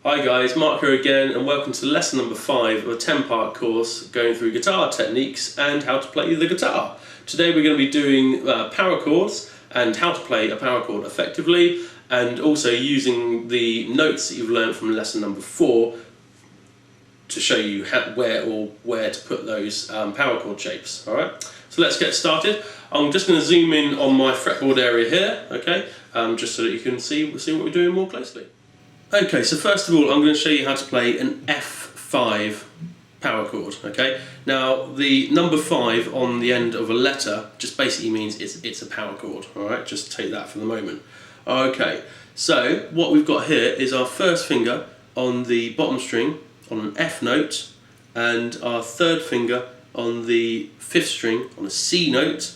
Hi guys, Mark here again and welcome to lesson number 5 of a 10-part course going through guitar techniques and how to play the guitar. Today we're going to be doing power chords and how to play a power chord effectively, and also using the notes that you've learned from lesson number 4 to show you where to put those power chord shapes. Alright, so let's get started. I'm just going to zoom in on my fretboard area here, okay, just so that you can see what we're doing more closely. Okay, so first of all I'm going to show you how to play an F5 power chord, okay? Now the number 5 on the end of a letter just basically means it's a power chord, alright? Just take that for the moment. Okay, so what we've got here is our first finger on the bottom string on an F note and our third finger on the 5th string on a C note,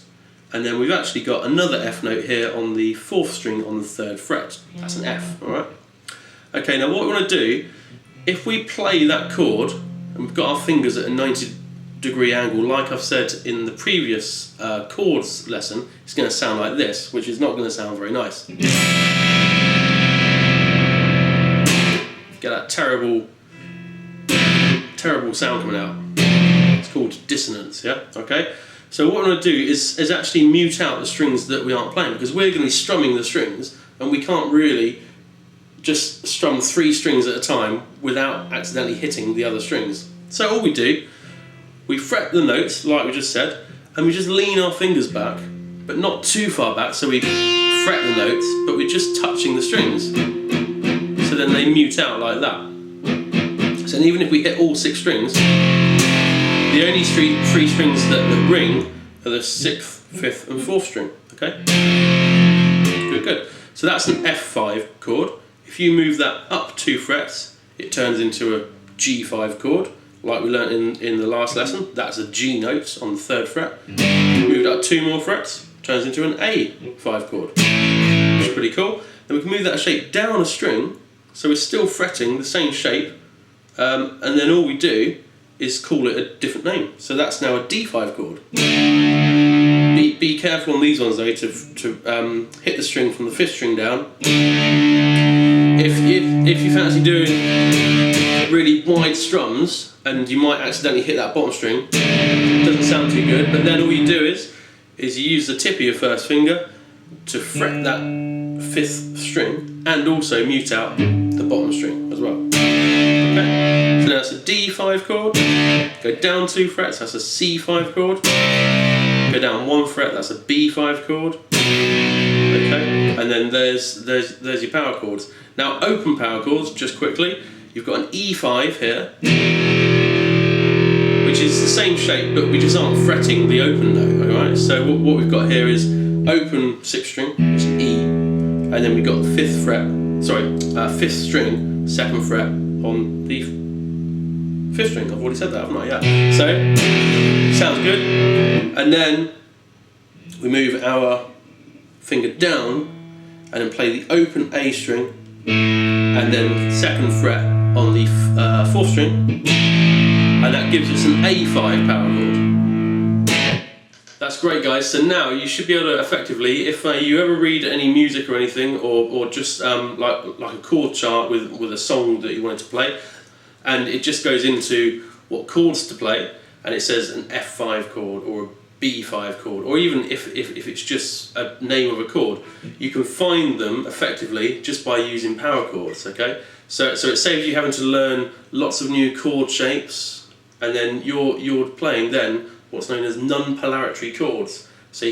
and then we've actually got another F note here on the 4th string on the 3rd fret. That's an F, alright? Okay, now what we want to do, if we play that chord and we've got our fingers at a 90-degree angle, like I've said in the previous chords lesson, it's going to sound like this, which is not going to sound very nice. Get that terrible sound coming out. It's called dissonance, yeah? Okay? So what we're going to do is actually mute out the strings that we aren't playing, because we're going to be strumming the strings and we can't really just strum 3 strings at a time without accidentally hitting the other strings. So all we do, we fret the notes like we just said, and we just lean our fingers back, but not too far back, so we fret the notes, but we're just touching the strings. So then they mute out like that. So even if we hit all 6 strings, the only 3 strings that ring are the 6th, 5th and 4th string, okay? Good. So that's an F5 chord. If you move that up 2 frets, it turns into a G5 chord, like we learnt in the last lesson. That's a G note on the 3rd fret. Move it up 2 more frets, turns into an A5 chord. Which is pretty cool. Then we can move that shape down a string, so we're still fretting the same shape, and then all we do is call it a different name. So that's now a D5 chord. Be careful on these ones though to hit the string from the 5th string down. If you fancy doing really wide strums, and you might accidentally hit that bottom string, it doesn't sound too good, but then all you do is you use the tip of your first finger to fret that 5th string and also mute out the bottom string as well. Okay? So now that's a D5 chord, go down 2 frets, that's a C5 chord, go down 1 fret, that's a B5 chord, okay? And then there's your power chords. Now open power chords, just quickly, you've got an E5 here, which is the same shape, but we just aren't fretting the open note, alright? So what we've got here is open 6th string, which is E, and then we've got the 5th string, 2nd fret on the 5th string. I've already said that, haven't I? Yeah. So, sounds good. And then we move our finger down and then play the open A string and then 2nd fret on the 4th string, and that gives us an A5 power chord. That's great, guys. So now you should be able to effectively, if you ever read any music or anything, or just like a chord chart with a song that you wanted to play, and it just goes into what chords to play, and it says an F5 chord or a B5 chord, or even if it's just a name of a chord, you can find them effectively just by using power chords, okay? So it saves you having to learn lots of new chord shapes, and then you're playing then what's known as non-polarity chords. So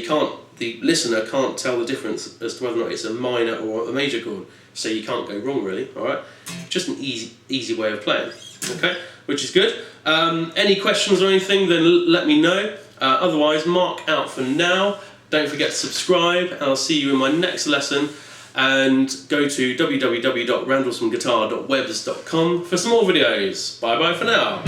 the listener can't tell the difference as to whether or not it's a minor or a major chord, so you can't go wrong really, alright? Just an easy way of playing, okay? Which is good. Any questions or anything, then let me know. Otherwise, mark out for now. Don't forget to subscribe, and I'll see you in my next lesson. And go to www.randlesomeguitar.webs.com for some more videos. Bye bye for now.